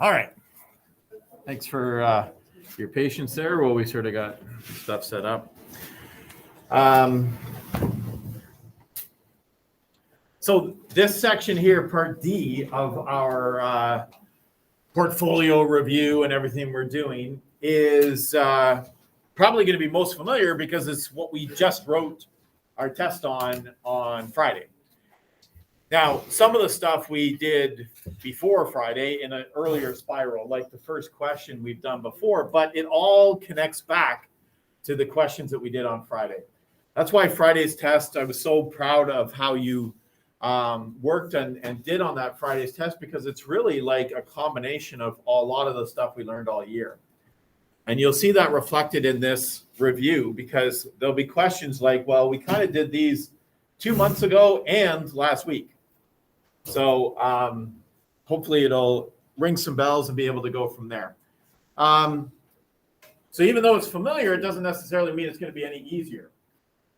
All right. Thanks for your patience there while we sort of got stuff set up. So this section here, part D of our portfolio review and everything we're doing is probably going to be most familiar because it's what we just wrote our test on Friday. Now, some of the stuff we did before Friday in an earlier spiral, like the first question we've done before, but it all connects back to the questions that we did on Friday. That's why Friday's test, I was so proud of how you worked and did on that Friday's test, because it's really like a combination of a lot of the stuff we learned all year. And you'll see that reflected in this review, because there'll be questions like, well, we kind of did these 2 months ago and last week. So hopefully it'll ring some bells and be able to go from there. So even though it's familiar, it doesn't necessarily mean it's going to be any easier.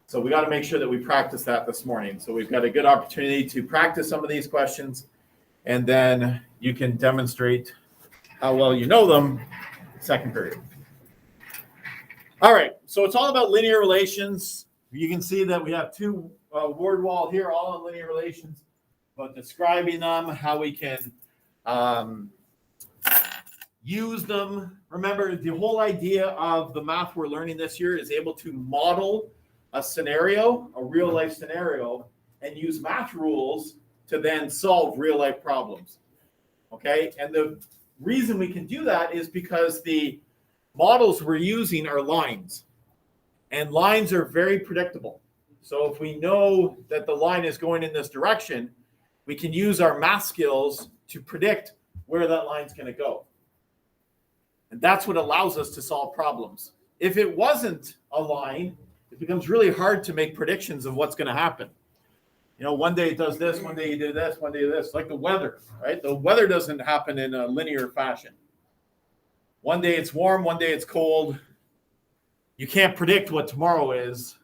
So we got to make sure that we practice that this morning. So we've got a good opportunity to practice some of these questions, and then you can demonstrate how well you know them second period. All right, so it's all about linear relations. You can see that we have two word wall here, all in linear relations, but describing them, how we can use them. Remember, the whole idea of the math we're learning this year is able to model a scenario, a real life scenario, and use math rules to then solve real life problems. Okay, and the reason we can do that is because the models we're using are lines, and lines are very predictable. So if we know that the line is going in this direction, we can use our math skills to predict where that line's going to go. And that's what allows us to solve problems. If it wasn't a line, it becomes really hard to make predictions of what's going to happen. You know, one day it does this, one day you do this, one day this, like the weather, right? The weather doesn't happen in a linear fashion. One day it's warm, one day it's cold. You can't predict what tomorrow is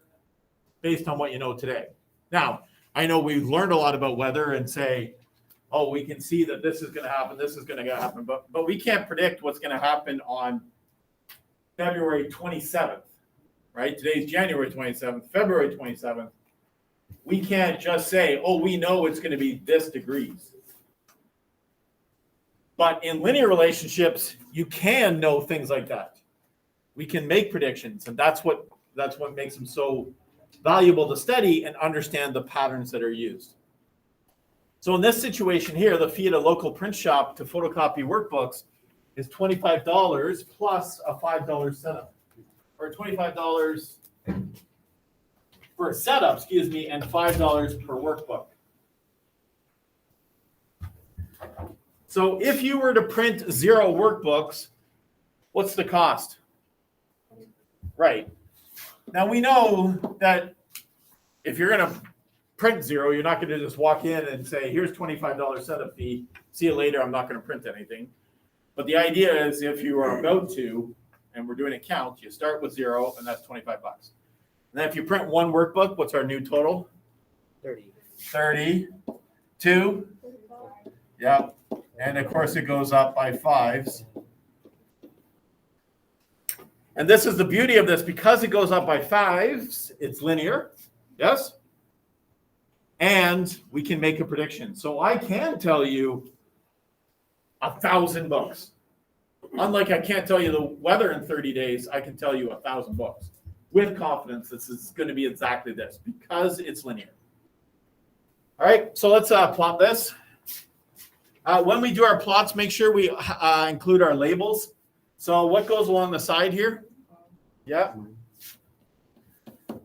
based on what you know today. Now, I know we've learned a lot about weather and say, oh, we can see that this is going to happen, this is going to happen, but we can't predict what's going to happen on February 27th, right? Today's January 27th, February 27th. We can't just say, oh, we know it's going to be this degrees. But in linear relationships, you can know things like that. We can make predictions, and that's what makes them so valuable to study and understand the patterns that are used. So in this situation here, the fee at a local print shop to photocopy workbooks is $25 plus a $5 setup, or $25 for a setup, and $5 per workbook. So if you were to print 0 workbooks, what's the cost? Right. Now we know that if you're going to print 0, you're not going to just walk in and say, here's $25 setup fee. See you later. I'm not going to print anything. But the idea is if you are about to, and we're doing a count, you start with 0, and that's $25. And then if you print 1 workbook, what's our new total? 30. 30. 2? Yeah. And of course, it goes up by 5s. And this is the beauty of this. Because it goes up by 5s, it's linear. Yes? And we can make a prediction. So I can tell you 1,000 books. Unlike I can't tell you the weather in 30 days, I can tell you 1,000 books. With confidence, this is going to be exactly this, because it's linear. All right, so let's plot this. When we do our plots, make sure we include our labels. So what goes along the side here? Yeah.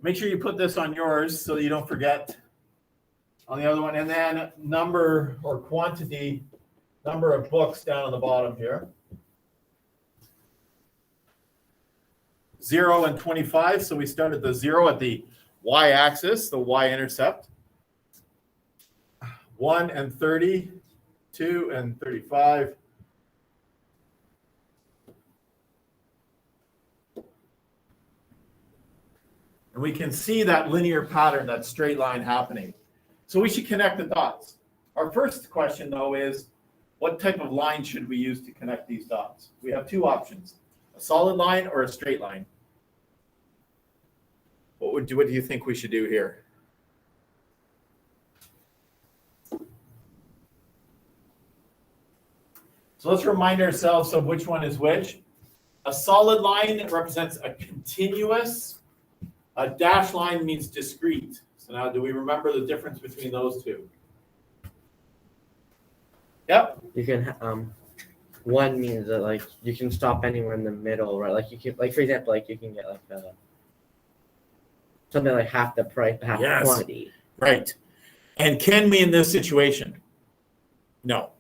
Make sure you put this on yours so you don't forget on the other one. And then number or quantity, number of books down on the bottom here. 0 and 25. So we start at the 0 at the y-axis, the y-intercept. 1 and 30. 2 and 35. And we can see that linear pattern, that straight line happening. So we should connect the dots. Our first question, though, is what type of line should we use to connect these dots? We have two options, a solid line or a straight line. What do you think we should do here? So let's remind ourselves of which one is which. A solid line represents a continuous. A dashed line means discrete. So now do we remember the difference between those two? Yep. You can one means that like you can stop anywhere in the middle, right? Like you can, like for example, like you can get like something like half the price, half the quantity. Right. And can we in this situation? No.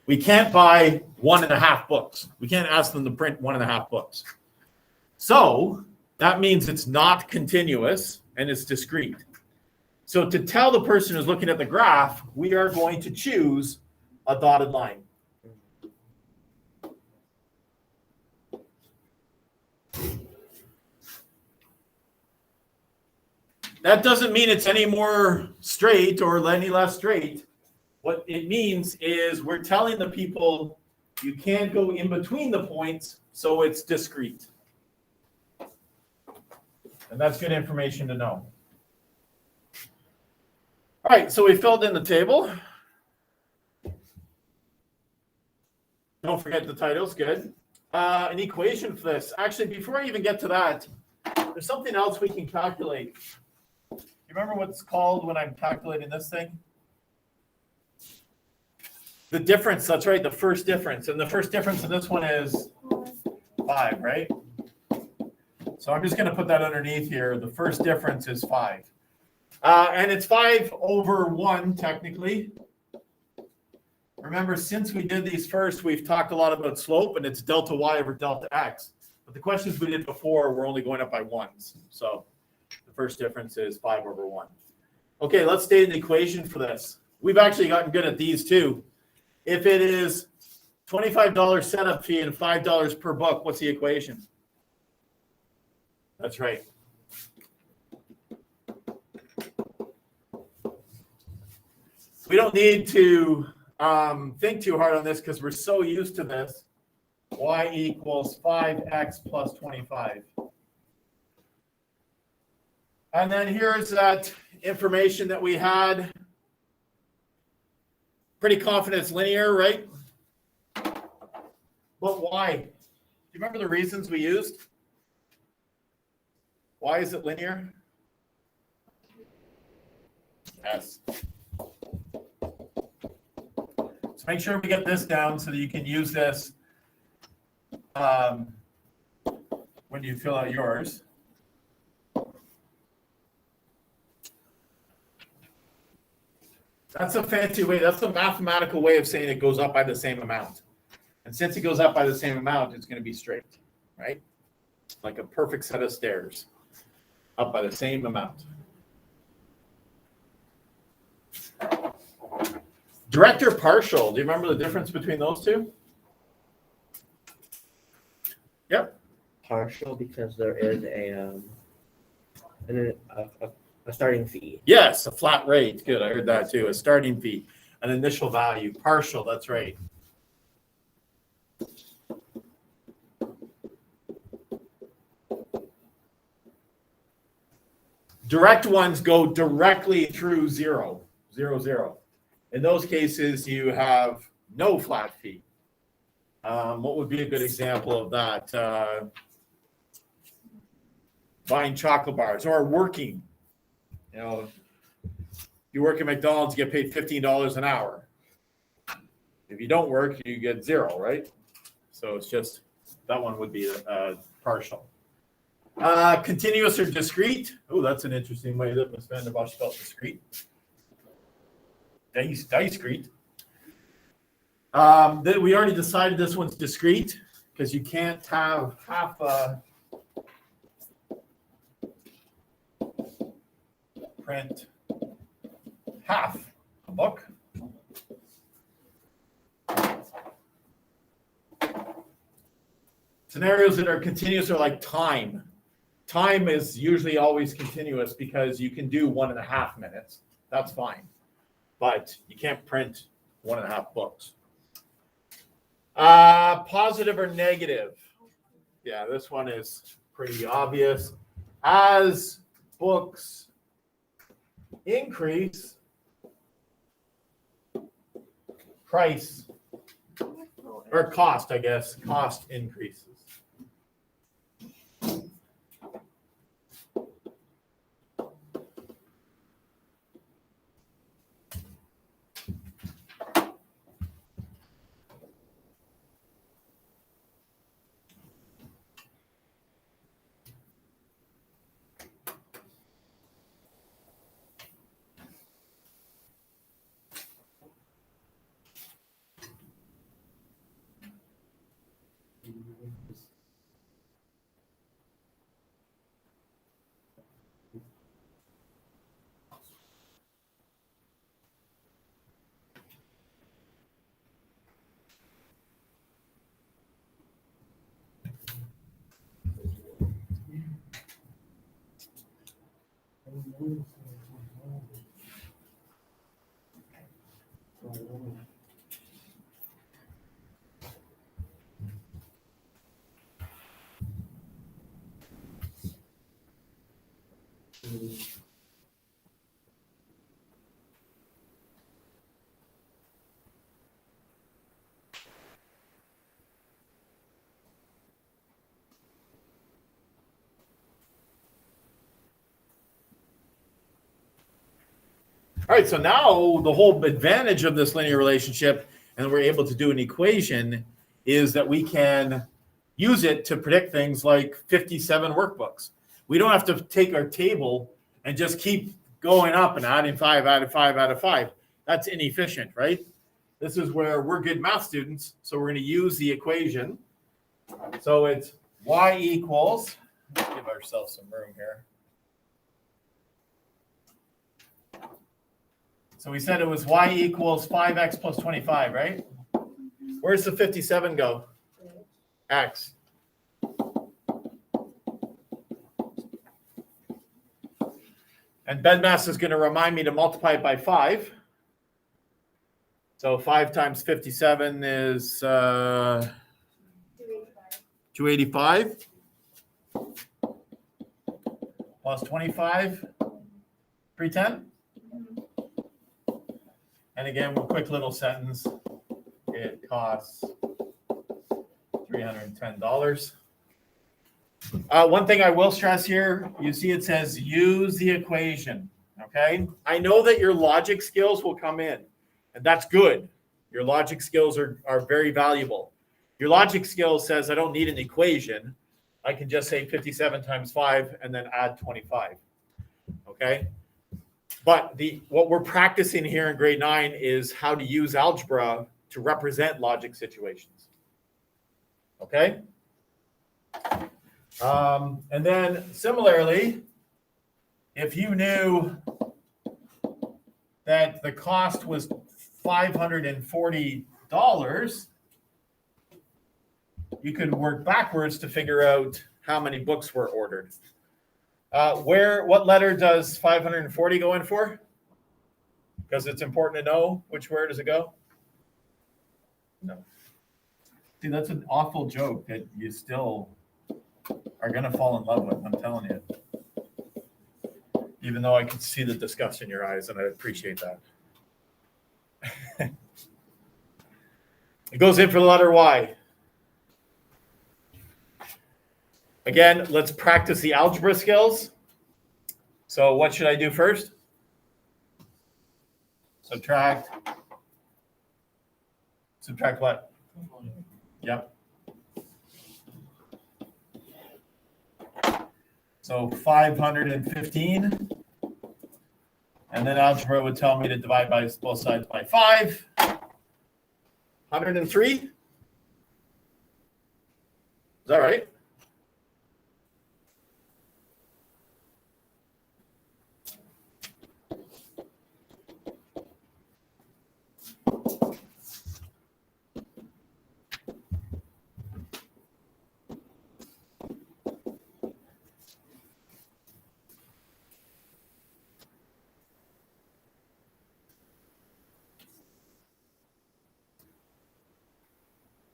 We can't buy 1.5 books. We can't ask them to print 1.5 books. So that means it's not continuous and it's discrete. So to tell the person who's looking at the graph, we are going to choose a dotted line. That doesn't mean it's any more straight or any less straight. What it means is we're telling the people you can't go in between the points, so it's discrete. And that's good information to know. All right, so we filled in the table. Don't forget the titles, good. An equation for this. Actually, before I even get to that, there's something else we can calculate. You remember what it's called when I'm calculating this thing? The difference, that's right, the first difference. And the first difference in this one is 5, right? So I'm just going to put that underneath here. The first difference is 5. And it's 5 over 1, technically. Remember, since we did these first, we've talked a lot about slope, and it's delta y over delta x. But the questions we did before were only going up by 1s. So the first difference is 5 over 1. Okay, let's state an equation for this. We've actually gotten good at these too. If it is $25 setup fee and $5 per book, what's the equation? That's right. We don't need to think too hard on this because we're so used to this. Y equals 5x plus 25. And then here's that information that we had. Pretty confident it's linear, right? But why? Do you remember the reasons we used? Why is it linear? Yes. So make sure we get this down so that you can use this when you fill out yours. That's a fancy way. That's a mathematical way of saying it goes up by the same amount. And since it goes up by the same amount, it's going to be straight, right? Like a perfect set of stairs up by the same amount. Direct or partial? Do you remember the difference between those two? Yep. Partial because there is a starting fee. Yes, a flat rate. Good, I heard that too. A starting fee, an initial value. Partial, that's right. Direct ones go directly through 0, 0, 0. In those cases, you have no flat fee. What would be a good example of that? Buying chocolate bars or working. You know, you work at McDonald's, you get paid $15 an hour. If you don't work, you get 0, right? So it's just, that one would be partial. Continuous or discrete? Oh, that's an interesting way that Ms. Van der Bosch spelled discrete. Discrete. We already decided this one's discrete because you can't have half print half a book. Scenarios that are continuous are like time. Time is usually always continuous because you can do 1.5 minutes. That's fine. But you can't print 1.5 books. Positive or negative? Yeah, this one is pretty obvious. As books increase, price or cost, I guess, cost increases. All right, so now the whole advantage of this linear relationship, and we're able to do an equation, is that we can use it to predict things like 57 workbooks. We don't have to take our table and just keep going up and adding 5, adding 5, adding 5. That's inefficient, right? This is where we're good math students, so we're going to use the equation. So it's y equals, let's give ourselves some room here. So we said it was y equals 5x plus 25, right? Where's the 57 go? X. And BEDMAS is going to remind me to multiply it by 5. So 5 times 57 is 285 plus 25, 310. And again, a quick little sentence. It costs $310. One thing I will stress here, you see it says use the equation, okay? I know that your logic skills will come in, and that's good. Your logic skills are very valuable. Your logic skill says I don't need an equation. I can just say 57 times 5 and then add 25, okay? But what we're practicing here in grade 9 is how to use algebra to represent logic situations. Okay? And then similarly, if you knew that the cost was $540, you could work backwards to figure out how many books were ordered. What letter does 540 go in for? Because it's important to know which where does it go? No. See, that's an awful joke that you still are going to fall in love with. I'm telling you. Even though I can see the disgust in your eyes, and I appreciate that. It goes in for the letter Y. Again, let's practice the algebra skills. So what should I do first? Subtract. Subtract what? Yep. So 515. And then algebra would tell me to divide by both sides by 5. 103. Is that right?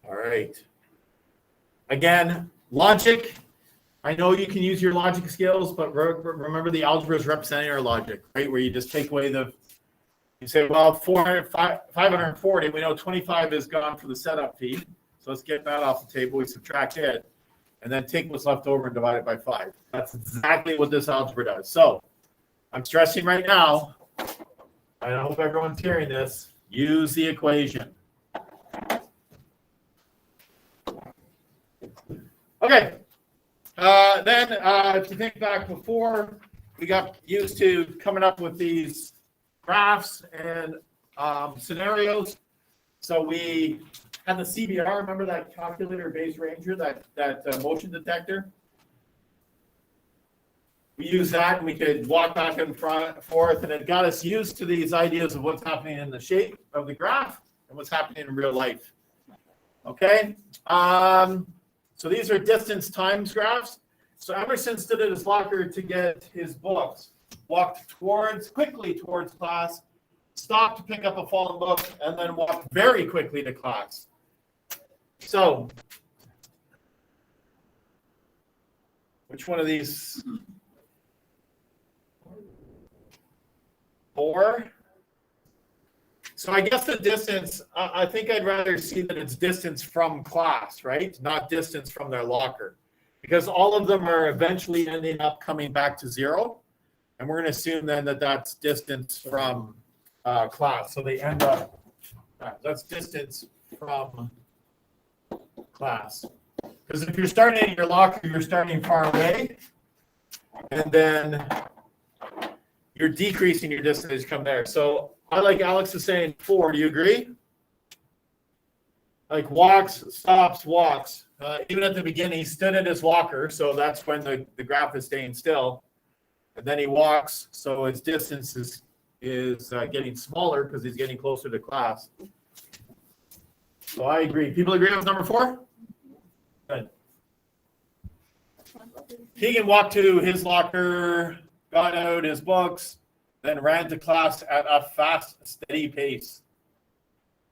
All right. Again, logic. I know you can use your logic skills, but remember the algebra is representing our logic, right? Where you just take away you say, well, 540, we know 25 is gone for the setup fee. So let's get that off the table. We subtract it and then take what's left over and divide it by 5. That's exactly what this algebra does. So I'm stressing right now, I hope everyone's hearing this, use the equation. Okay. Then if you think back before, we got used to coming up with these graphs and scenarios. So we had the CBR, remember that calculator base ranger, that motion detector? We used that and we could walk back and forth, and it got us used to these ideas of what's happening in the shape of the graph and what's happening in real life. Okay. So these are distance times graphs. So Emerson stood at his locker to get his books, walked quickly towards class, stopped to pick up a fallen book, and then walked very quickly to class. So, which one of these? 4. So I guess the distance, I think I'd rather see that it's distance from class, right? Not distance from their locker. Because all of them are eventually ending up coming back to 0. And we're going to assume then that that's distance from class. So they end up, that's distance from class. Because if you're starting in your locker, you're starting far away. And then you're decreasing your distance as you come there. So I like Alex is saying 4. Do you agree? Like walks, stops, walks. Even at the beginning, he stood at his locker. So that's when the graph is staying still. And then he walks. So his distance is getting smaller because he's getting closer to class. So I agree. People agree with number 4? Good. Keegan walked to his locker, got out his books, then ran to class at a fast, steady pace.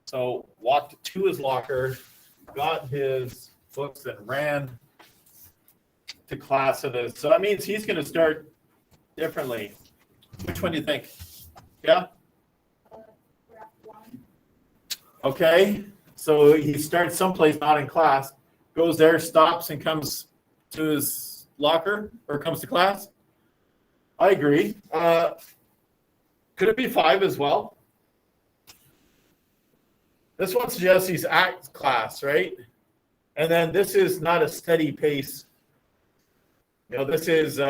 So walked to his locker, got his books, and ran to class. So that means he's going to start differently. Which one do you think? Yeah? Okay. So he starts someplace not in class, goes there, stops, and comes to his locker or comes to class. I agree. Could it be 5 as well? This one suggests he's at class, right? And then this is not a steady pace. You know, this is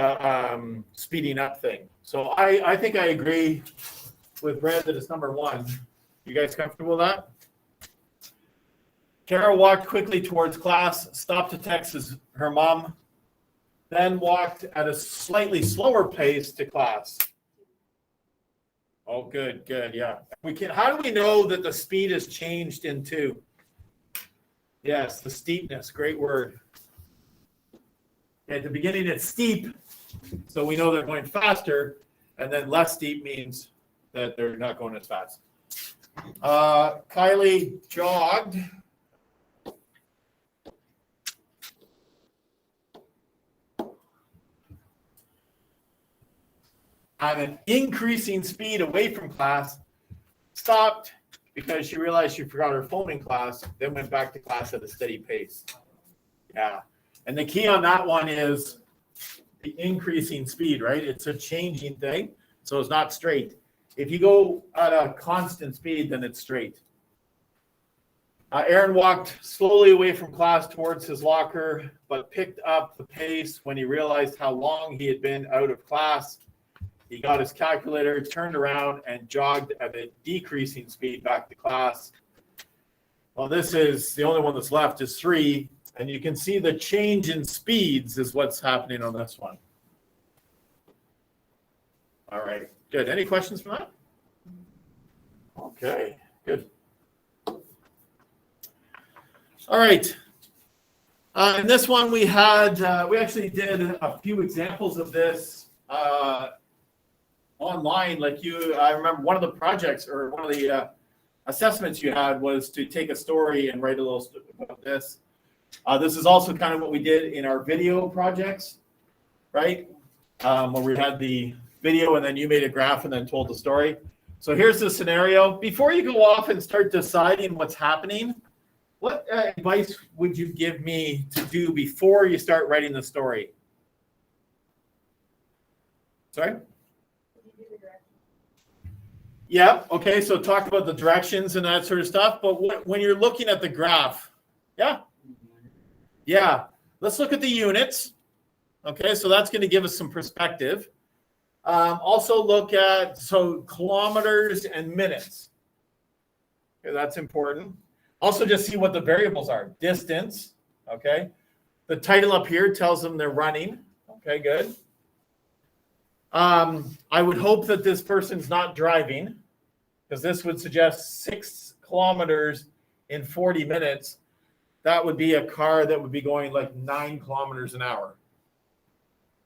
speeding up thing. So I think I agree with Brad that it's number 1. You guys comfortable with that? Kara walked quickly towards class, stopped to text her mom, then walked at a slightly slower pace to class. Oh, good, yeah. How do we know that the speed has changed into? Yes, the steepness, great word. At the beginning, it's steep, so we know they're going faster, and then less steep means that they're not going as fast. Kylie jogged. At an increasing speed away from class, stopped because she realized she forgot her phone in class, then went back to class at a steady pace. Yeah. And the key on that one is the increasing speed, right? It's a changing thing, so it's not straight. If you go at a constant speed, then it's straight. Aaron walked slowly away from class towards his locker, but picked up the pace when he realized how long he had been out of class. He got his calculator, turned around, and jogged at a decreasing speed back to class. Well, this is the only one that's left is 3, and you can see the change in speeds is what's happening on this one. All right, good. Any questions for that? Okay, good. All right. In this one, we actually did a few examples of this online. I remember one of the projects or one of the assessments you had was to take a story and write a little story about this. This is also kind of what we did in our video projects, right? Where we had the video and then you made a graph and then told the story. So here's the scenario. Before you go off and start deciding what's happening, what advice would you give me to do before you start writing the story? Sorry? Yeah, okay, so talk about the directions and that sort of stuff. But when you're looking at the graph, yeah, let's look at the units. Okay, so that's going to give us some perspective. Also look at, kilometers and minutes. Okay, that's important. Also just see what the variables are. Distance, okay. The title up here tells them they're running. Okay, good. I would hope that this person's not driving, because this would suggest 6 kilometers in 40 minutes. That would be a car that would be going like 9 kilometers an hour.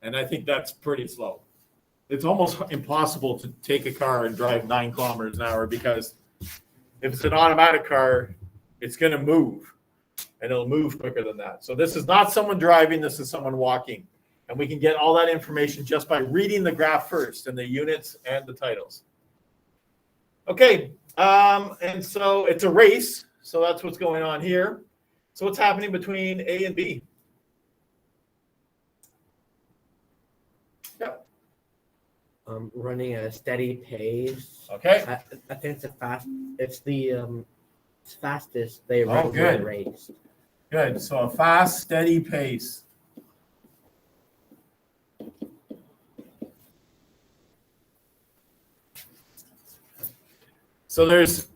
And I think that's pretty slow. It's almost impossible to take a car and drive 9 kilometers an hour, because if it's an automatic car, it's going to move, and it'll move quicker than that. So this is not someone driving, this is someone walking. And we can get all that information just by reading the graph first and the units and the titles. Okay, and so it's a race. So that's what's going on here. So what's happening between A and B? Yep. Running at a steady pace. Okay. I think it's the fastest they run good. the race. Good. So a fast, steady pace. So there's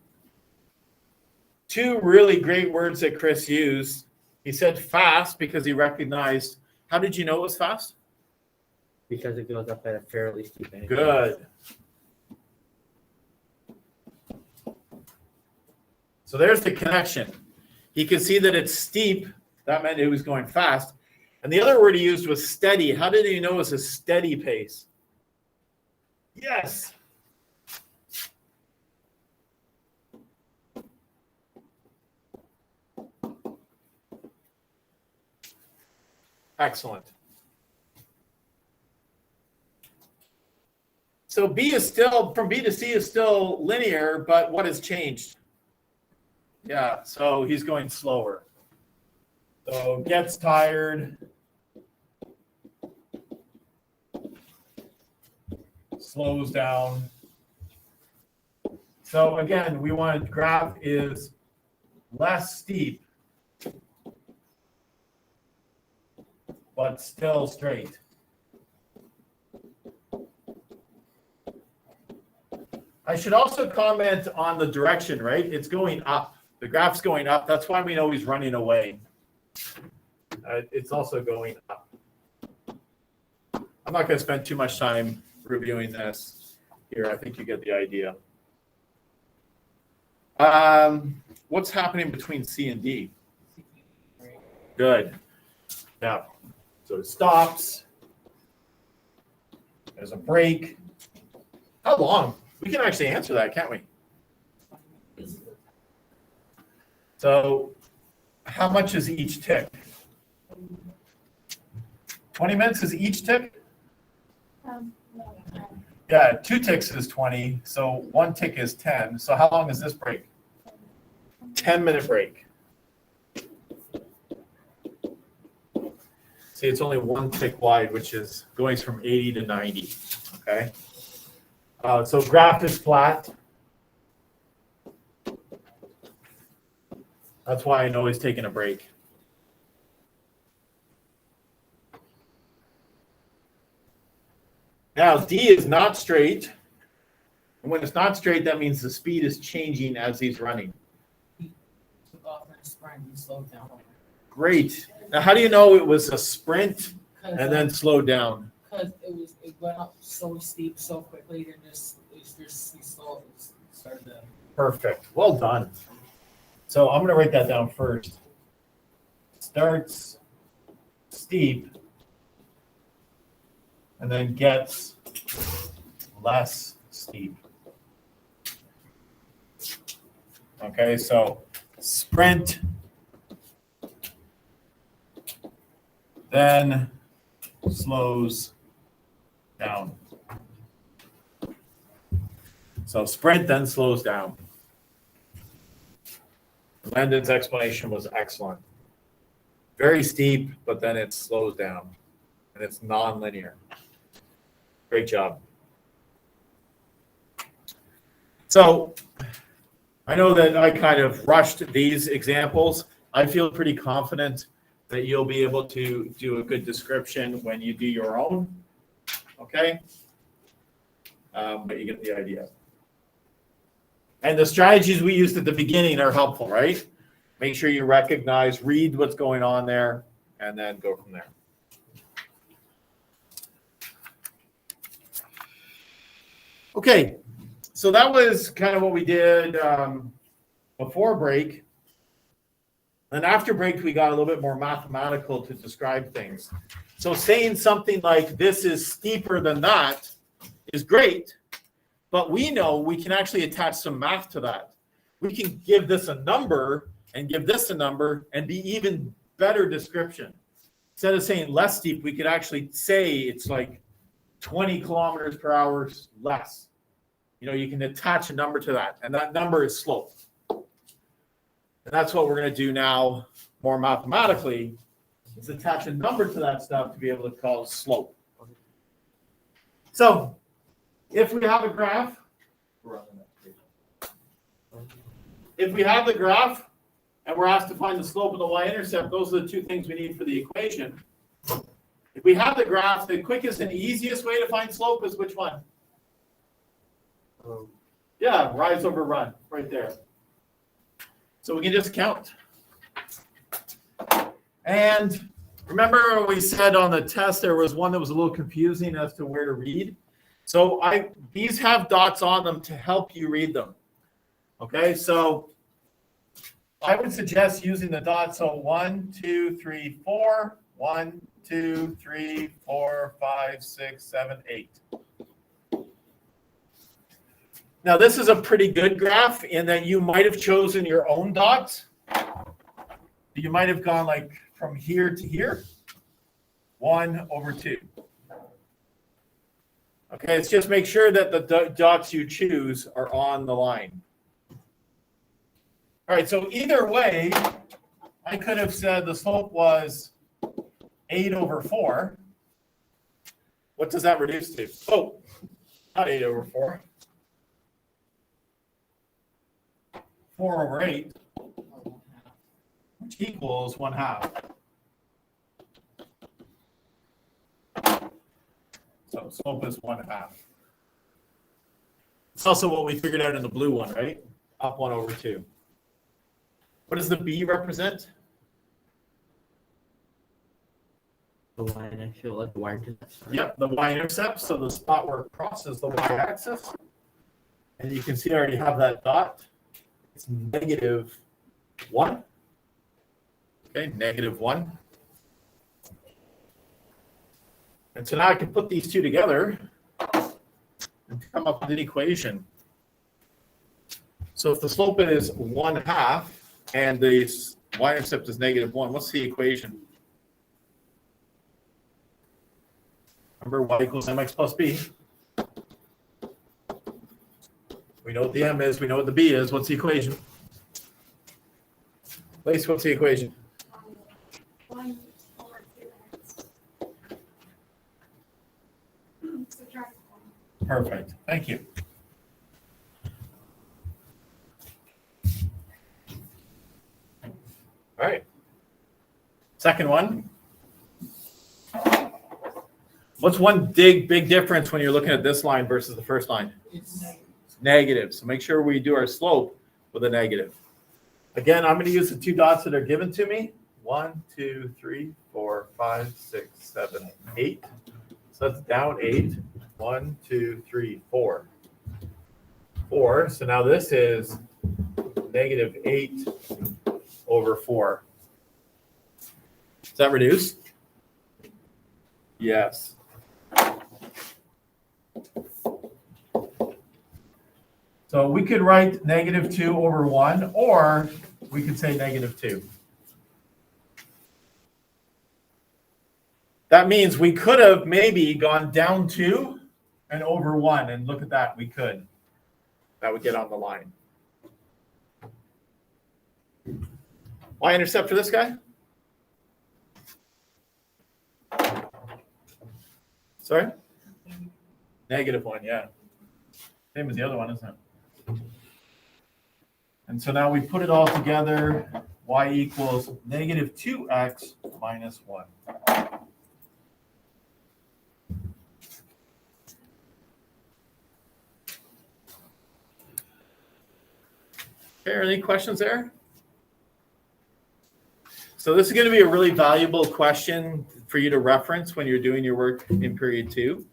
2 really great words that Chris used. He said fast because he recognized. How did you know it was fast? Because it goes up at a fairly steep angle. Good. So there's the connection. He could see that it's steep. That meant it was going fast. And the other word he used was steady. How did he know it was a steady pace? Yes. Excellent. So B is still, from B to C is still linear, but what has changed? Yeah, so he's going slower. So gets tired. Slows down. So again, we want graph is less steep, but still straight. I should also comment on the direction, right? It's going up. The graph's going up. That's why we know he's running away. It's also going up. I'm not going to spend too much time reviewing this here. I think you get the idea. What's happening between C and D? Good. Yeah. So it stops. There's a break. How long? We can actually answer that, can't we? So how much is each tick? 20 minutes is each tick? Yeah, 2 ticks is 20. So 1 tick is 10. So how long is this break? 10-minute break. See, it's only 1 tick wide, which is going from 80 to 90. Okay. So graph is flat. That's why I know he's taking a break. Now D is not straight. And when it's not straight, that means the speed is changing as he's running. Great. Now, how do you know it was a sprint and then slowed down? Because it went up so steep so quickly, and just slow started to. Perfect. Well done. So I'm going to write that down first. Starts steep and then gets less steep. Okay, so sprint, then slows down. So sprint, then slows down. Landon's explanation was excellent. Very steep, but then it slows down, and it's non-linear. Great job. So I know that I kind of rushed these examples. I feel pretty confident that you'll be able to do a good description when you do your own. Okay? But you get the idea. And the strategies we used at the beginning are helpful, right? Make sure you recognize, read what's going on there, and then go from there. Okay, so that was kind of what we did before break. And after break, we got a little bit more mathematical to describe things. So saying something like this is steeper than that is great, but we know we can actually attach some math to that. We can give this a number and give this a number and be even better description. Instead of saying less steep, we could actually say it's like 20 kilometers per hour less. You know, you can attach a number to that, and that number is slope. And that's what we're going to do now more mathematically, is attach a number to that stuff to be able to call slope. So if we have a graph, and we're asked to find the slope of the y-intercept, those are the two things we need for the equation. If we have the graph, the quickest and easiest way to find slope is which one? Yeah, rise over run, right there. So we can just count. And remember we said on the test there was one that was a little confusing as to where to read. So these have dots on them to help you read them. Okay, so I would suggest using the dots. So 1, 2, 3, 4. 1, 2, 3, 4, 5, 6, 7, 8. Now this is a pretty good graph in that you might have chosen your own dots. You might have gone like from here to here, 1 over 2. Okay, it's just make sure that the dots you choose are on the line. All right, so either way, I could have said the slope was 8 over 4. What does that reduce to? Oh, not 8 over 4. 4 over 8, which equals 1/2. So slope is 1/2. It's also what we figured out in the blue one, right? Up 1 over 2. What does the B represent? The line, I feel like the y-intercept. Yep, the y-intercept. So the spot where it crosses the y-axis. And you can see I already have that dot. It's -1. Okay, -1. And so now I can put these two together and come up with an equation. So if the slope is 1/2 and the y-intercept is -1, what's the equation? Remember, y equals mx plus b. We know what the m is. We know what the b is. What's the equation? Lace, what's the equation? 1 over 2x. Subtract 1. Perfect. Thank you. All right. Second one. What's one big difference when you're looking at this line versus the first line? It's Negative. So make sure we do our slope with a negative. Again, I'm going to use the two dots that are given to me. 1, 2, 3, 4, 5, 6, 7, 8. So that's down 8. 1, 2, 3, 4. 4. So now this is -8 over 4. Does that reduce? Yes. So we could write -2 over 1, or we could say -2. That means we could have maybe gone down 2 and over 1, and look at that, we could. That would get on the line. Y-intercept for this guy? Sorry? -1, yeah. Same as the other one, isn't it? And so now we put it all together. Y equals -2x minus 1. Okay, any questions there? So this is going to be a really valuable question for you to reference when you're doing your work in period 2,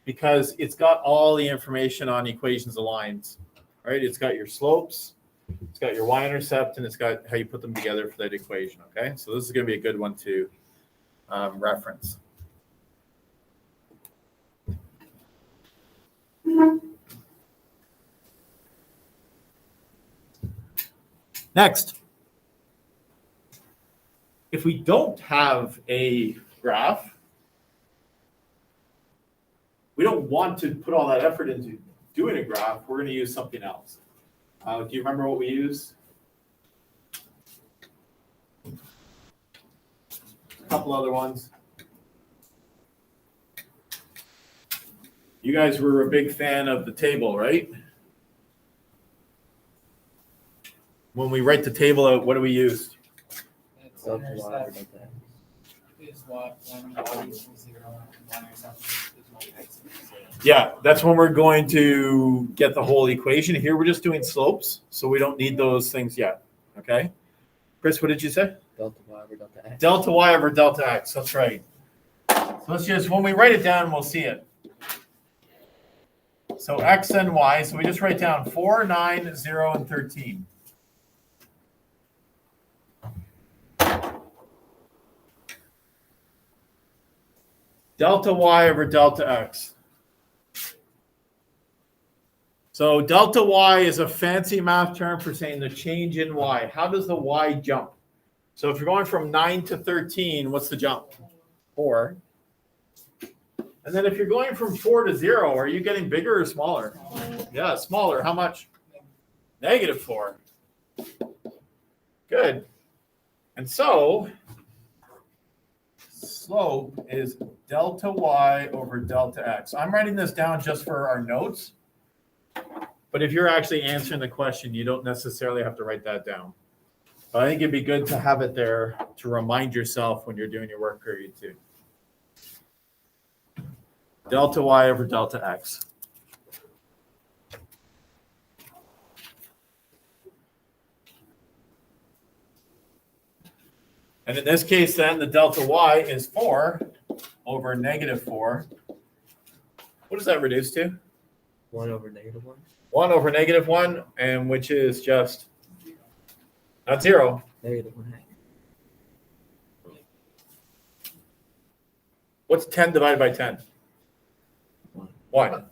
because it's got all the information on equations of lines, right? It's got your slopes, it's got your y-intercept, and it's got how you put them together for that equation, okay? So this is going to be a good one to reference. Next. If we don't have a graph, we don't want to put all that effort into doing a graph. We're going to use something else. Do you remember what we used? A couple other ones. You guys were a big fan of the table, right? When we write the table out, what do we use? Delta y over delta x. Is what one y equals 0, y-intercept is 1x equals 0. Yeah, that's when we're going to get the whole equation. Here we're just doing slopes, so we don't need those things yet. Okay? Chris, what did you say? Delta y over delta x. Delta y over delta x. That's right. So let's just, when we write it down, we'll see it. So x and y. So we just write down 4, 9, 0, and 13. Delta y over delta x. So delta y is a fancy math term for saying the change in y. How does the y jump? So if you're going from 9 to 13, what's the jump? 4. And then if you're going from 4 to 0, are you getting bigger or smaller? Yeah, smaller. How much? -4. Good. And so slope is delta y over delta x. I'm writing this down just for our notes. But if you're actually answering the question, you don't necessarily have to write that down. But I think it'd be good to have it there to remind yourself when you're doing your work period 2. Delta y over delta x. And in this case, then, the delta y is 4 over -4. What does that reduce to? 1 over -1. 1 over -1, and which is just not 0. -1. What's 10 divided by 10? 1. 1.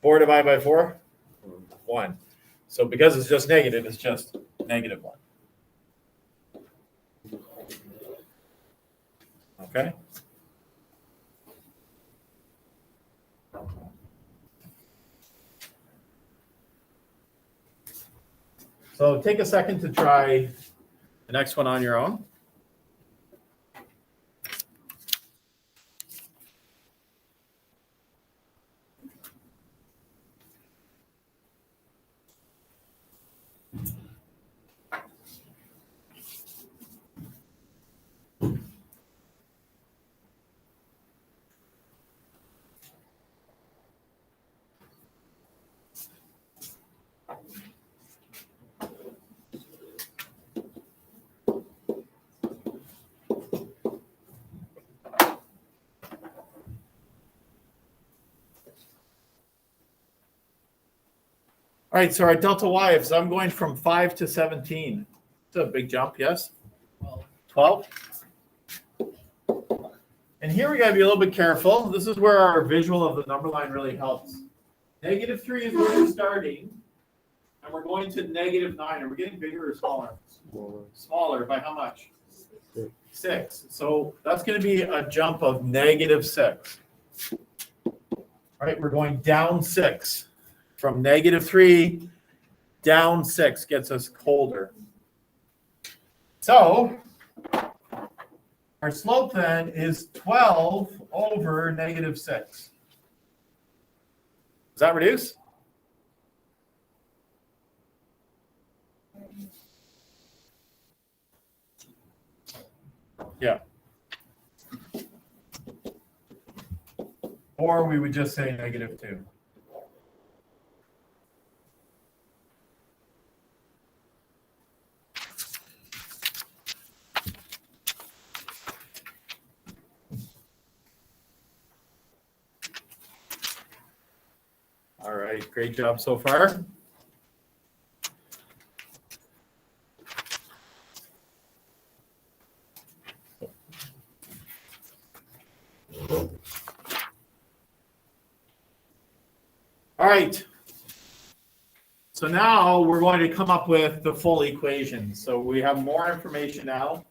4 divided by 4? 1. 1. So because it's just negative, it's just -1. Okay? So take a second to try the next one on your own. All right, so our delta y, if I'm going from 5 to 17, it's a big jump, yes? 12? And here we got to be a little bit careful. This is where our visual of the number line really helps. -3 is where you're starting. and we're going to -9. Are we getting bigger or smaller? Smaller by how much? 6. So that's going to be a jump of -6. All right, we're going down 6. From -3 down 6 gets us colder. So our slope then is 12 over -6. Does that reduce? Yeah. Or we would just say -2. All right, great job so far. All right. So now we're going to come up with the full equation. So we have more information now.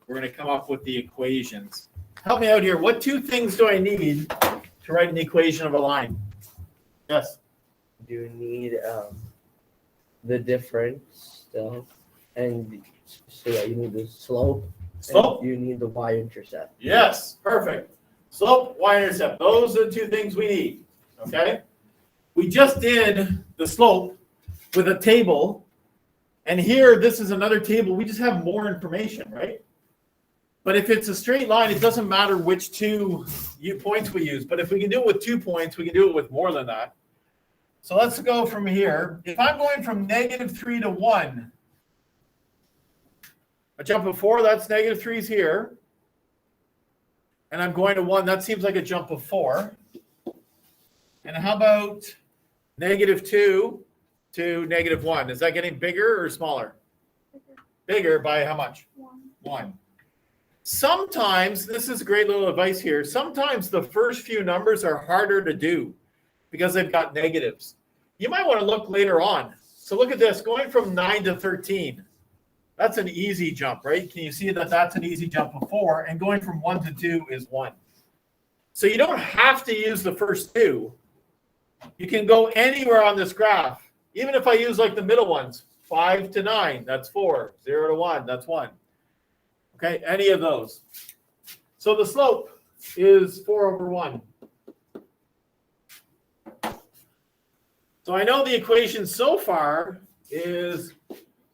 We're going to come up with the equations. Help me out here. What two things do I need to write an equation of a line? Yes. You need the difference still, and so yeah, you need the slope. Slope? And you need the y-intercept. Yes, perfect. Slope, y-intercept. Those are the two things we need. Okay? We just did the slope with a table, and here this is another table. We just have more information, right? But if it's a straight line, it doesn't matter which two points we use. But if we can do it with 2 points, we can do it with more than that. So let's go from here. If I'm going from -3 to 1, a jump of 4, that's -3 is here. And I'm going to 1, that seems like a jump of 4. And how about -2 to -1? Is that getting bigger or smaller? Bigger by how much? 1. Sometimes, this is great little advice here, sometimes the first few numbers are harder to do because they've got negatives. You might want to look later on. So look at this, going from 9 to 13. That's an easy jump, right? Can you see that that's an easy jump of 4? And going from 1 to 2 is 1. So you don't have to use the first two. You can go anywhere on this graph. Even if I use like the middle ones, 5 to 9, that's 4. 0 to 1, that's 1. Okay, any of those. So the slope is 4 over 1. So I know the equation so far is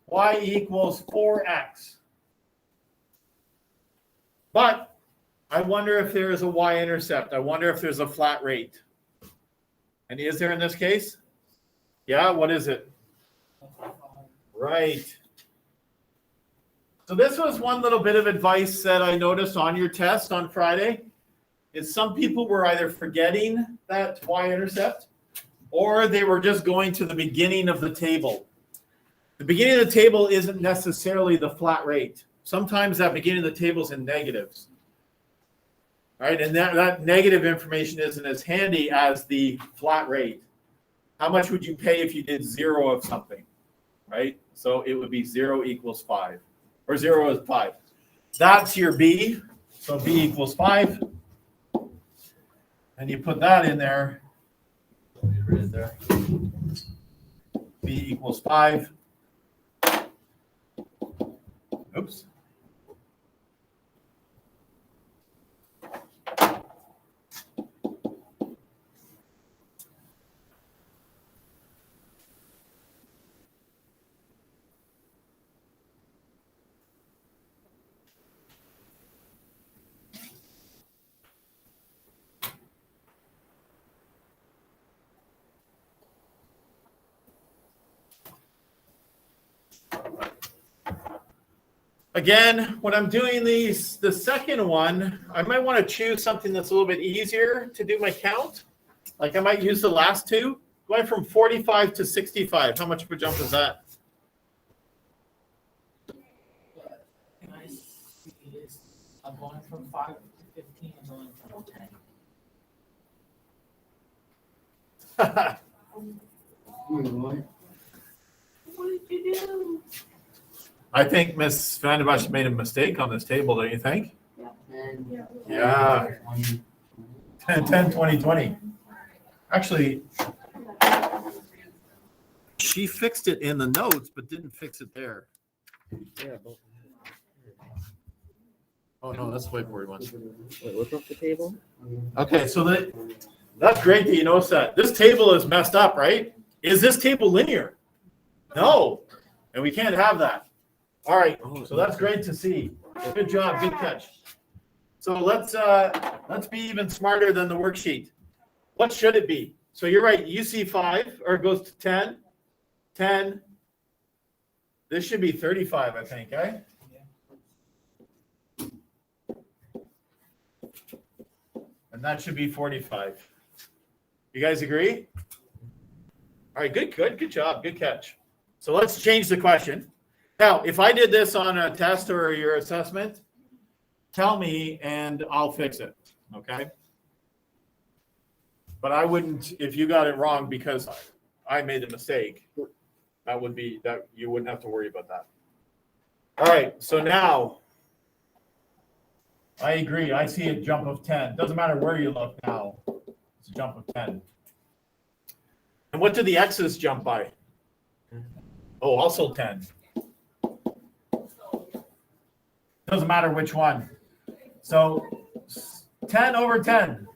y equals 4x. But I wonder if there is a y-intercept. I wonder if there's a flat rate. And is there in this case? Yeah, what is it? Right. So this was one little bit of advice that I noticed on your test on Friday, is some people were either forgetting that y-intercept or they were just going to the beginning of the table. The beginning of the table isn't necessarily the flat rate. Sometimes that beginning of the table is in negatives. Right? And that negative information isn't as handy as the flat rate. How much would you pay if you did 0 of something? Right? So it would be 0 equals 5. Or 0 is 5. That's your B. So B equals 5. And you put that in there. Right there. B equals 5. Oops. Again, when I'm doing the second one, I might want to choose something that's a little bit easier to do my count. Like I might use the last two. Going from 45 to 65, how much of a jump is that? Can I see this? I'm going from 5 to 15 and going from 10. did you do? I think Miss Vanderbush made a mistake on this table, don't you think? And Yeah. 10-10-20-20. Actually, she fixed it in the notes, but didn't fix it there. yeah, but Oh no, that's the whiteboard one. wait, look up the table. Okay, so that's great that you noticed that. This table is messed up, right? Is this table linear? No, and we can't have that. All right, so that's great to see. Good job, good catch. So let's be even smarter than the worksheet. What should it be? So you're right, you see 5, or it goes to 10, 10. This should be 35, I think, eh? And that should be 45. You guys agree? All right, good job, good catch. So let's change the question. Now, if I did this on a test or your assessment, tell me and I'll fix it, okay? But I wouldn't, if you got it wrong because I made a mistake, that you wouldn't have to worry about that. All right, so now, I agree, I see a jump of 10. Doesn't matter where you look now, it's a jump of 10. And what did the X's jump by? Oh, also 10. Doesn't matter which one. So 10 over 10.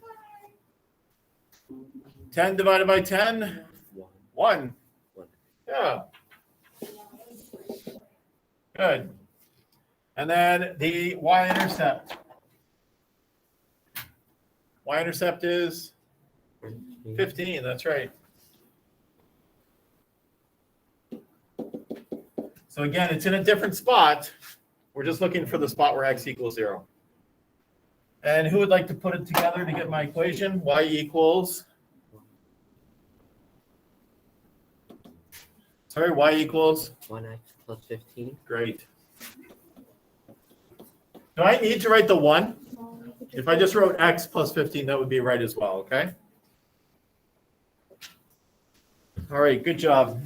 10 divided by 10? 1. Yeah. Good. And then the y-intercept. Y-intercept is 15, that's right. So again, it's in a different spot. We're just looking for the spot where x equals 0. And who would like to put it together to get my equation? Y equals, sorry, y equals? 1x plus 15. Great. Do I need to write the 1? If I just wrote x plus 15, that would be right as well, okay? All right, good job.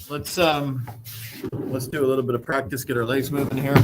Let's do a little bit of practice, get our legs moving here.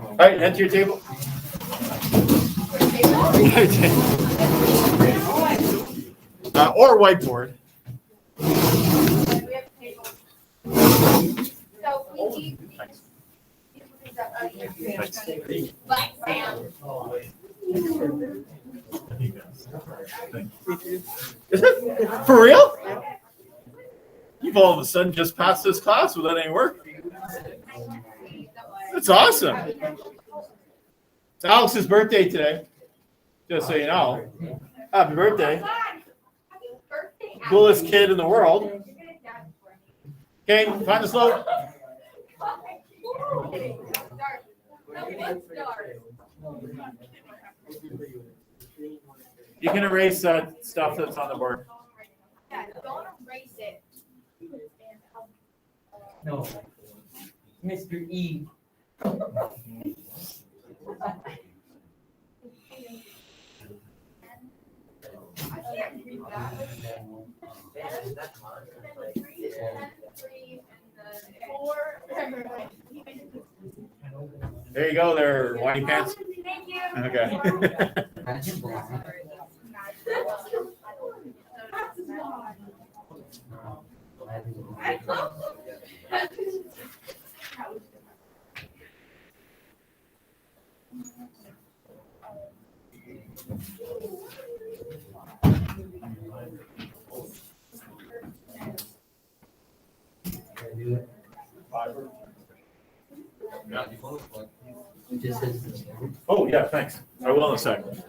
All right, head to your table. Or whiteboard. So we need these up here. Is it for real? You've all of a sudden just passed this class without any work. That's awesome. It's Alex's birthday today. Just so you know. Happy birthday. Coolest kid in the world. Okay, find the slope. You can erase stuff that's on the board. Yeah, don't erase it. No. Mr. E. I can't read that. There you go, there, whiny pants. Thank you. Okay. It just says this one. Oh, yeah, thanks. I will in a second.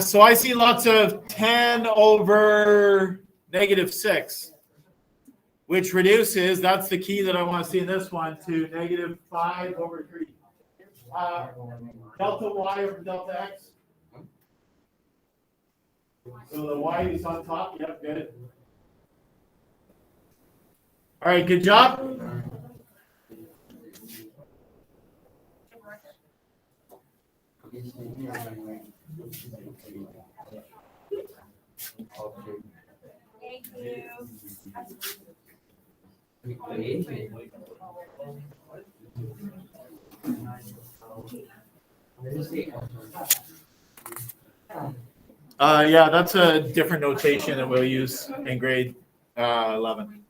So I see lots of 10 over -6, which reduces, that's the key that I want to see in this one, to -5 over 3. Delta y over delta x. So the y is on top. Yep, good. All right, good job. Thank you. Yeah, that's a different notation that we'll use in grade 11.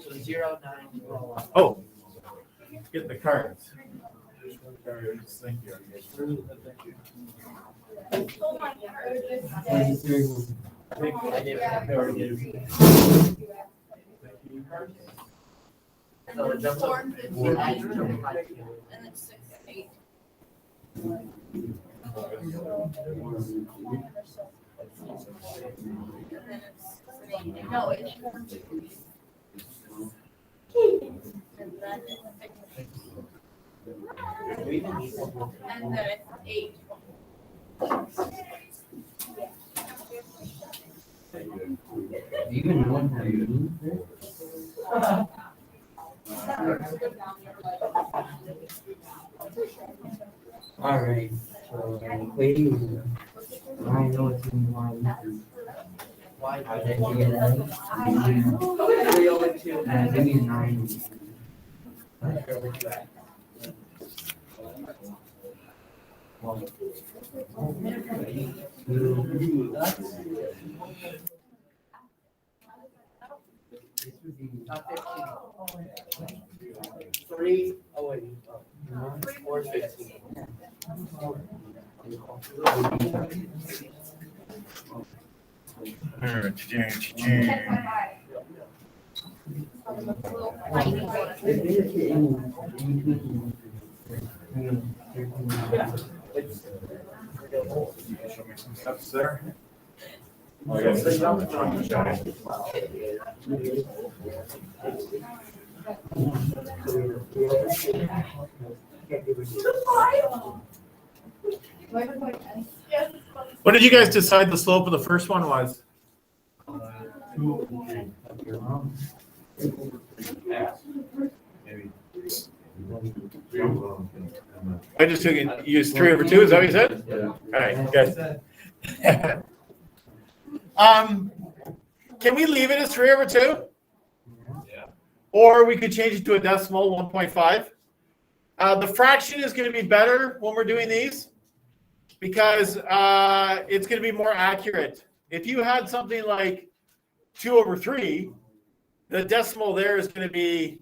So 0, 9, Oh, get the cards. Thank you. Oh my So it jumps up. And then 6, 8. No, it's 4, 2. And then it's 8. Do you even know what that means? All right, so equation. I know it's in one. Why? Then you get a 3 over 2. Give me a 9. Three. Oh wait. 4, 15. Show me some steps there. Oh, what did you guys decide the slope of the first one was? I just took it, used 3 over 2, is that what you said? Yeah. All right, good. Can we leave it as 3 over 2? Yeah. Or we could change it to a decimal, 1.5. The fraction is going to be better when we're doing these because it's going to be more accurate. If you had something like 2 over 3, the decimal there is going to be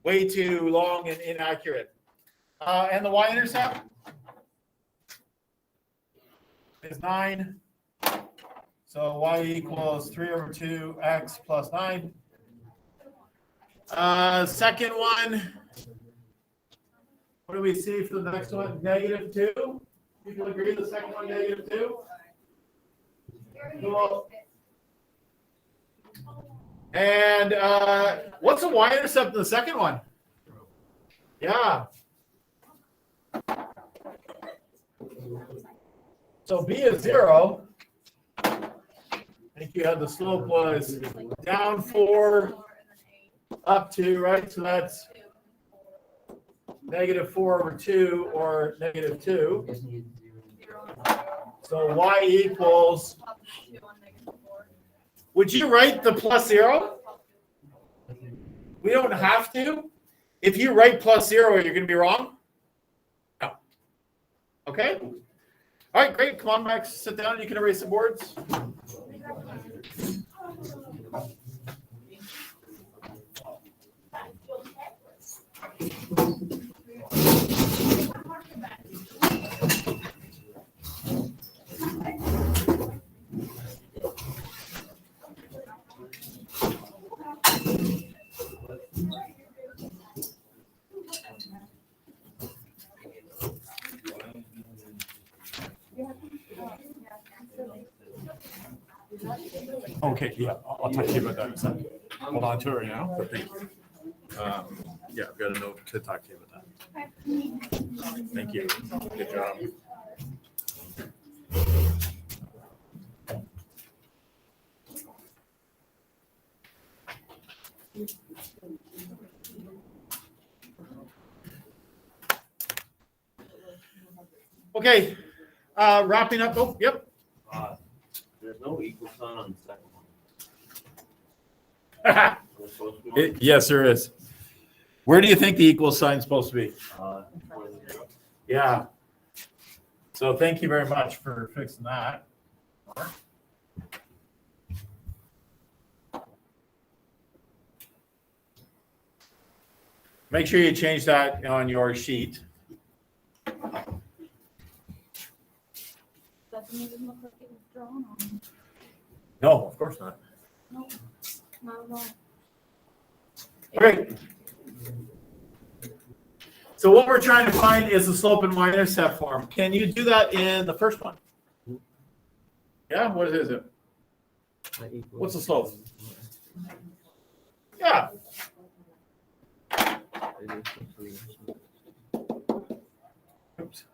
way too long and inaccurate. And the y-intercept is 9. So y equals 3 over 2x plus 9. Second one, what do we see for the next one? -2. People agree the second one, -2? Cool. And what's the y-intercept in the second one? Yeah. So b is 0. I think you had the slope was down 4, up 2, right? So that's -4 over 2 or -2. So y equals, would you write the plus 0? We don't have to. If you write plus 0, you're going to be wrong? No. Okay? All right, great. Come on, Max, sit down. You can erase the boards. Okay, yeah, I'll talk to you about that in a second. Hold on to her now. Yeah, I've got a note to talk to you about that. Thank you. Good job. Okay, wrapping up. Oh, yep. There's no equal sign on the second one. There's supposed to be one. Yes, there is. Where do you think the equal sign is supposed to be? Before the zero. Yeah. So thank you very much for fixing that. Make sure you change that on your sheet. Doesn't even look like it was drawn on. No, of course not. No, not at all. Great. So what we're trying to find is the slope and y-intercept form. Can you do that in the first one? Yeah, what is it? What's the slope? Yeah. Oops.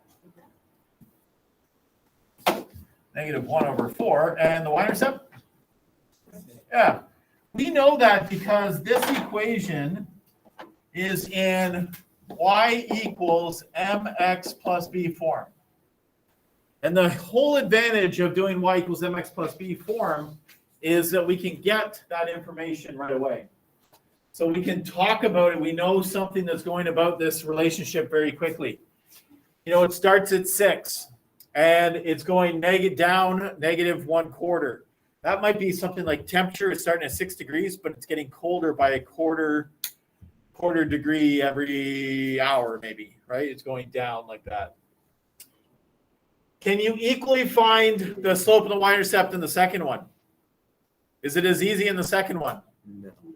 -1/4. And the y-intercept? Yeah. We know that because this equation is in y equals mx plus b form. And the whole advantage of doing y equals mx plus b form is that we can get that information right away. So we can talk about it. We know something that's going about this relationship very quickly. You know, it starts at 6 and it's going down -1/4. That might be something like temperature is starting at 6 degrees, but it's getting colder by a quarter degree every hour, maybe, right? It's going down like that. Can you equally find the slope of the y-intercept in the second one? Is it as easy in the second one?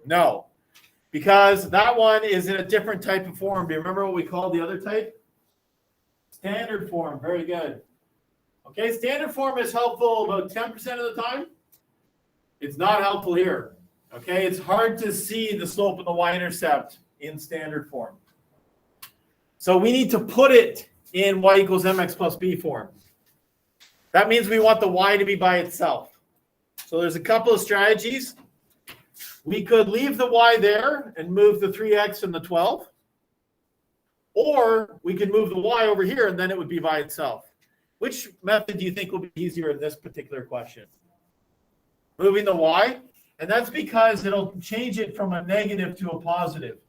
No, because that one is in a different type of form. Do you remember what we called the other type? Standard form. Very good. Okay, standard form is helpful about 10% of the time. It's not helpful here. Okay, it's hard to see the slope of the y-intercept in standard form. So we need to put it in y equals mx plus b form. That means we want the y to be by itself. So there's a couple of strategies. We could leave the y there and move the 3x and the 12. Or we could move the y over here and then it would be by itself. Which method do you think will be easier in this particular question? Moving the y? And that's because it'll change it from a negative to a positive.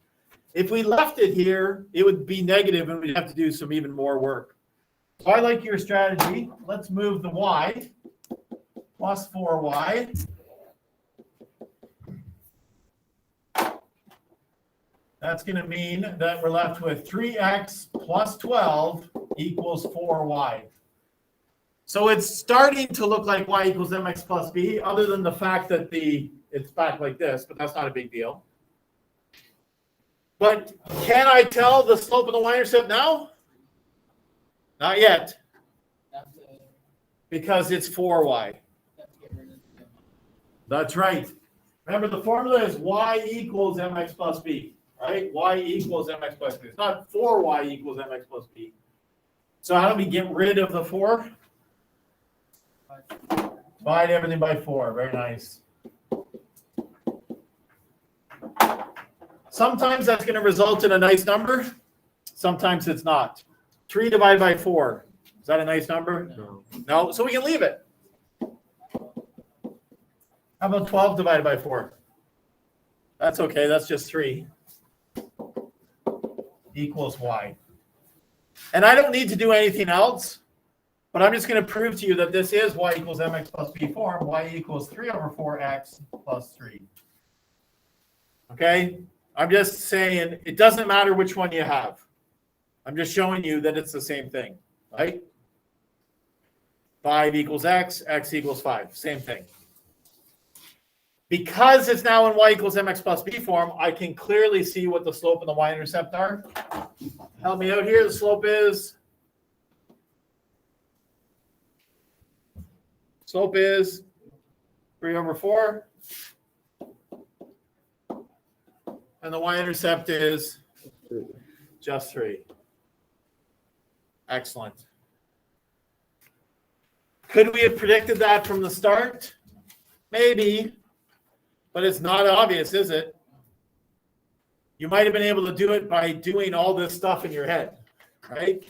If we left it here, it would be negative and we'd have to do some even more work. So I like your strategy. Let's move the y plus 4y. That's going to mean that we're left with 3x plus 12 equals 4y. So it's starting to look like y equals mx plus b, other than the fact that it's back like this, but that's not a big deal. But can I tell the slope of the y-intercept now? Not yet, Have to, because it's 4y. have to get rid of the- That's right. Remember, the formula is y equals mx plus b, right? Y equals mx plus b. It's not 4y equals mx plus b. So how do we get rid of the 4? Divide everything by 4. Very nice. Sometimes that's going to result in a nice number. Sometimes it's not. 3 divided by 4. Is that a nice number? No. No, so we can leave it. How about 12 divided by 4? That's okay, that's just 3. Equals y. And I don't need to do anything else, but I'm just going to prove to you that this is y equals mx plus b form, y equals 3 over 4x plus 3. Okay? I'm just saying it doesn't matter which one you have. I'm just showing you that it's the same thing, right? 5 equals x, x equals 5, same thing. Because it's now in y equals mx plus b form, I can clearly see what the slope and the y-intercept are. Help me out here. The slope is 3 over 4. And the y-intercept is just 3. Excellent. Could we have predicted that from the start? Maybe. But it's not obvious, is it? You might have been able to do it by doing all this stuff in your head, right?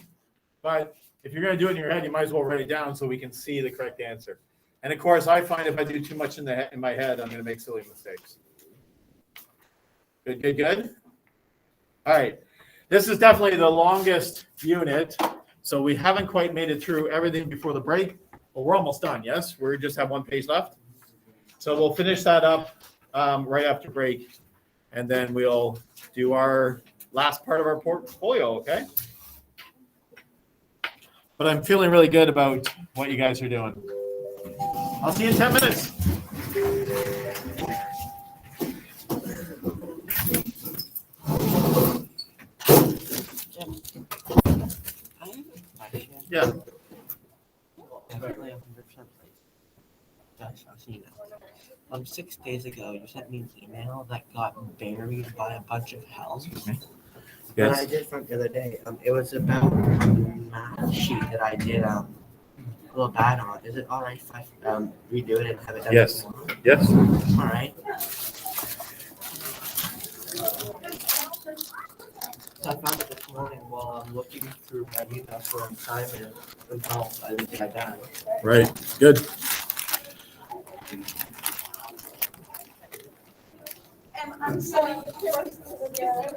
But if you're going to do it in your head, you might as well write it down so we can see the correct answer. And of course, I find if I do too much in my head, I'm going to make silly mistakes. Good, good, good. All right. This is definitely the longest unit, so we haven't quite made it through everything before the break. But we're almost done, yes? We just have one page left. So we'll finish that up right after break, and then we'll do our last part of our portfolio, okay? But I'm feeling really good about what you guys are doing. I'll see you in 10 minutes. Yeah. Definitely 100% Guys, I've seen it. 6 days ago, you sent me an email that got buried by a bunch of helms. And I did from the other day. It was about a math sheet that I did a little bad on. Is it all right if I redo it and have it done Yes. tomorrow? Yes. All right. So I found it this morning while I'm looking through my emails for an assignment. Somehow I didn't get done. Right. Good. And I'm so together.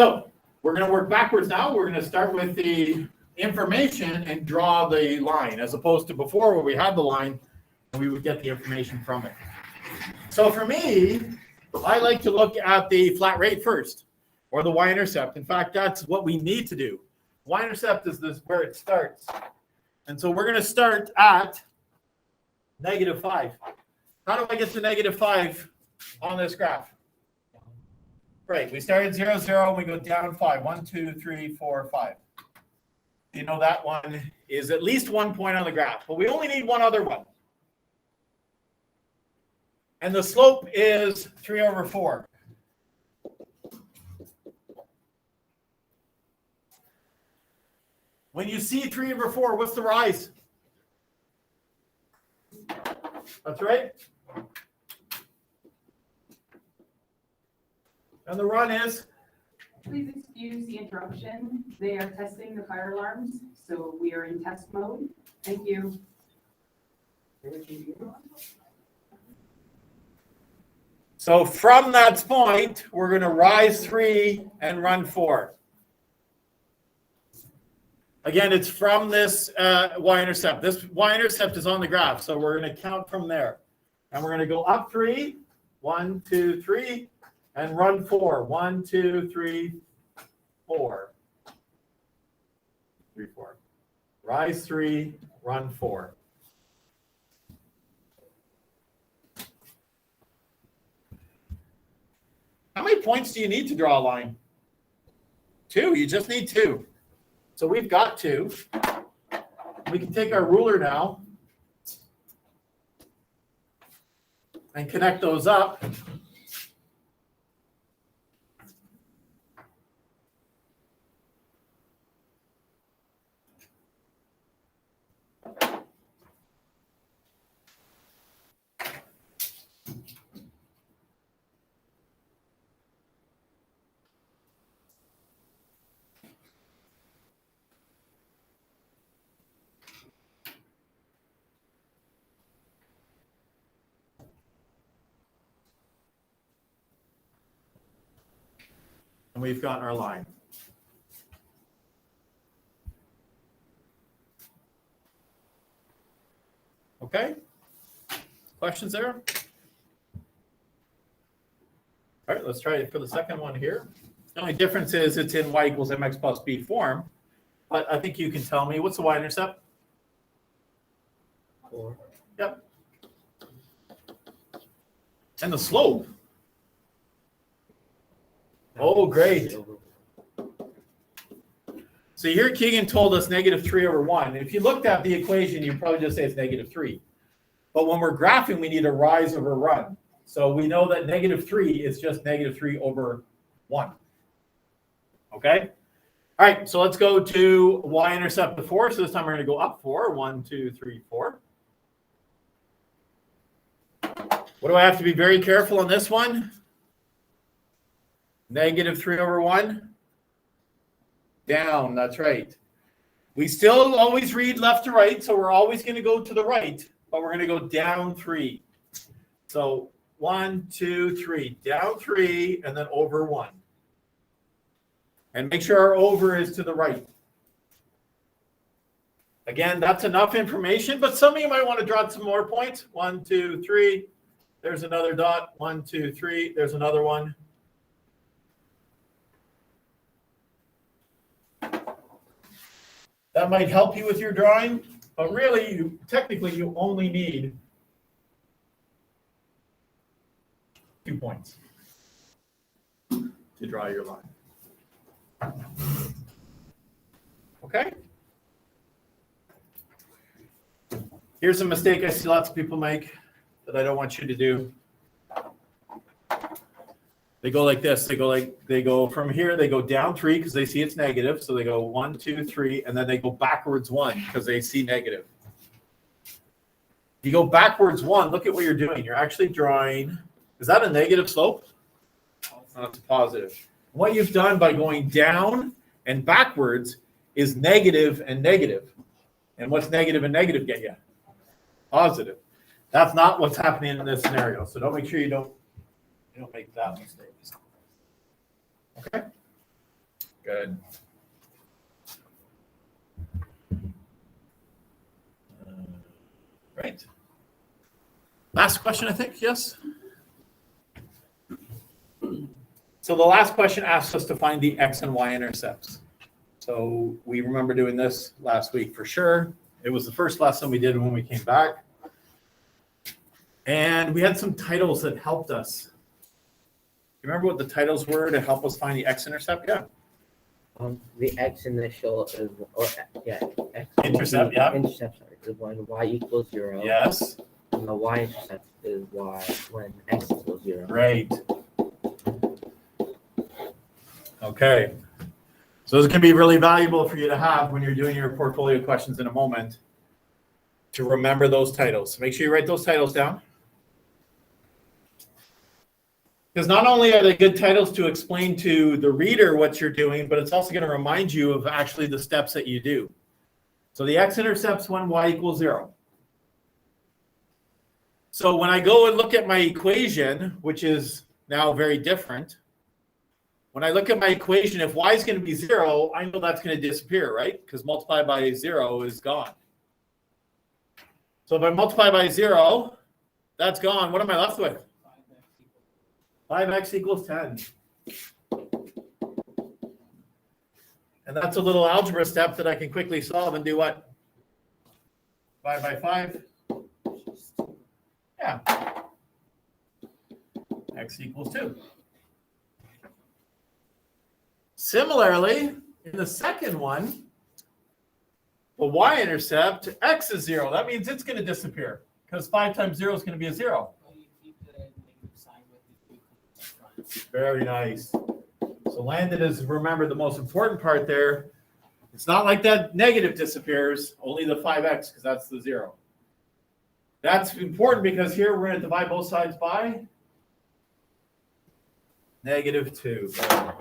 So we're going to work backwards now. We're going to start with the information and draw the line, as opposed to before where we had the line and we would get the information from it. So for me, I like to look at the flat rate first, or the y-intercept. In fact, that's what we need to do. Y-intercept is this where it starts. And so we're going to start at -5. How do I get to -5 on this graph? Right, we start at 0, 0, and we go down 5. 1, 2, 3, 4, 5. You know that one is at least 1 point on the graph, but we only need one other one. And the slope is 3/4. When you see 3/4, what's the rise? That's right. And the run is? Please excuse the interruption. They are testing the fire alarms, so we are in test mode. Thank you. So from that point, we're going to rise 3 and run 4. Again, it's from this y-intercept. This y-intercept is on the graph, so we're going to count from there. And we're going to go up 3, 1, 2, 3, and run 4. 1, 2, 3, 4. 3, 4. Rise 3, run 4. How many points do you need to draw a line? 2. You just need 2. So we've got 2. We can take our ruler now and connect those up. And we've got our line. Okay? Questions there? All right, let's try it for the second one here. The only difference is it's in y equals mx plus b form, but I think you can tell me, what's the y-intercept? 4. Yep. And the slope? Oh, great. So here Keegan told us -3/1. If you looked at the equation, you'd probably just say it's -3. But when we're graphing, we need a rise over run. So we know that -3 is just -3/1. Okay? All right, so let's go to y-intercept of 4. So this time we're going to go up 4. 1, 2, 3, 4. What do I have to be very careful on this one? -3/1. Down, that's right. We still always read left to right, so we're always going to go to the right, but we're going to go down 3. So 1, 2, 3, down 3, and then over 1. And make sure our over is to the right. Again, that's enough information, but some of you might want to draw some more points. 1, 2, 3. There's another dot. 1, 2, 3. There's another one. That might help you with your drawing, but really, technically, you only need 2 points to draw your line. Okay? Here's a mistake I see lots of people make that I don't want you to do. They go like this. They go from here, they go down 3 because they see it's negative. So they go 1, 2, 3, and then they go backwards 1 because they see negative. You go backwards 1, look at what you're doing. You're actually drawing, is that a negative slope? That's a positive. What you've done by going down and backwards is negative and negative. And what's negative and negative get you? Positive. That's not what's happening in this scenario. So don't make sure you don't make that mistake. Okay. Good. Right. Last question, I think, yes? So the last question asks us to find the x and y intercepts. So we remember doing this last week for sure. It was the first lesson we did when we came back. And we had some titles that helped us. You remember what the titles were to help us find the x-intercept? Yeah. The x initial is, x. Intercept, yeah. Intercept, sorry, is when y equals 0. Yes. And the y intercept is y when x equals 0. Great. Okay. So this can be really valuable for you to have when you're doing your portfolio questions in a moment, to remember those titles. Make sure you write those titles down. Because not only are they good titles to explain to the reader what you're doing, but it's also going to remind you of actually the steps that you do. So the x-intercepts when y equals 0. So when I go and look at my equation, which is now very different, when I look at my equation, if y is going to be 0, I know that's going to disappear, right? Because multiplied by 0 is gone. So if I multiply by 0, that's gone. What am I left with? 5x equals 10. And that's a little algebra step that I can quickly solve and do what? 5 by 5? Yeah. X equals 2. Similarly, in the second one, the y-intercept, x is 0. That means it's going to disappear because 5 times 0 is going to be a 0. Well, you keep the negative sign with the front. Very nice. So Landon is, remember, the most important part there. It's not like that negative disappears, only the 5x, because that's the 0. That's important because here we're going to divide both sides by -2.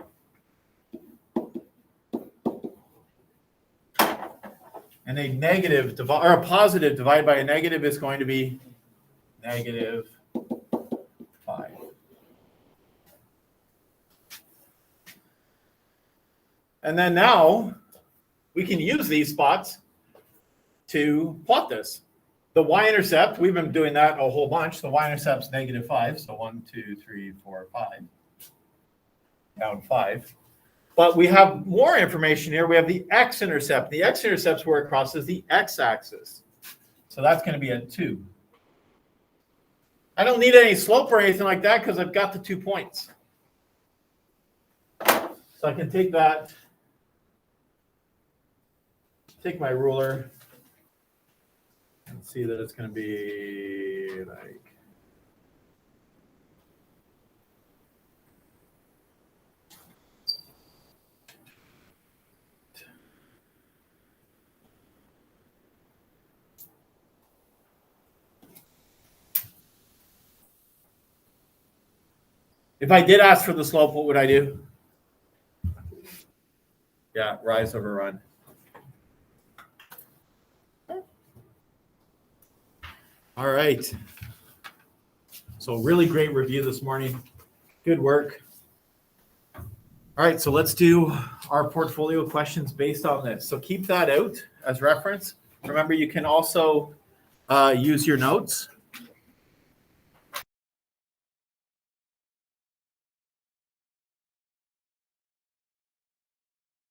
And a negative divide, or a positive divided by a negative is going to be -5. And then now we can use these spots to plot this. The y-intercept, we've been doing that a whole bunch. The y-intercept's -5. So 1, 2, 3, 4, 5. Down 5. But we have more information here. We have the x-intercept. The x-intercept's where it crosses the x-axis. So that's going to be at 2. I don't need any slope or anything like that because I've got the 2 points. So I can take that, take my ruler, and see that it's going to be like, if I did ask for the slope, what would I do? Yeah, rise over run. All right. So really great review this morning. Good work. All right, so let's do our portfolio questions based on this. So keep that out as reference. Remember, you can also use your notes.